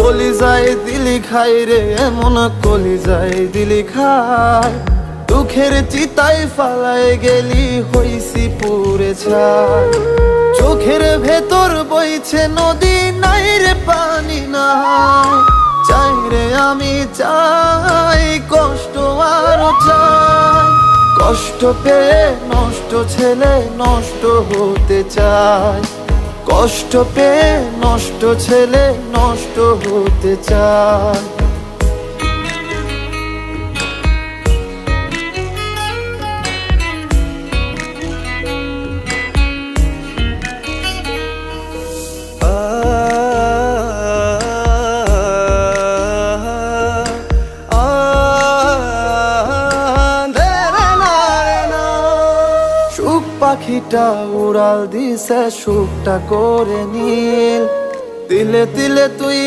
কলিজায় দিলি খাই রে, এমন কলিজায় দিলি খাই। দুঃখের চিতায় ফালায় গেলি, হইছি পুরে ছাই। চোখের ভেতর বইছে নদী, নাই রে পানি নাই। চাই রে আমি চাই, কষ্ট আরো চাই। কষ্ট পেয়ে নষ্ট ছেলে নষ্ট হতে চায়। কষ্ট পেয়ে নষ্ট ছেলে নষ্ট হতে চায়। পাখিটা উড়াল দিছে সুখটা করে নীল। তিলে তিলে তুই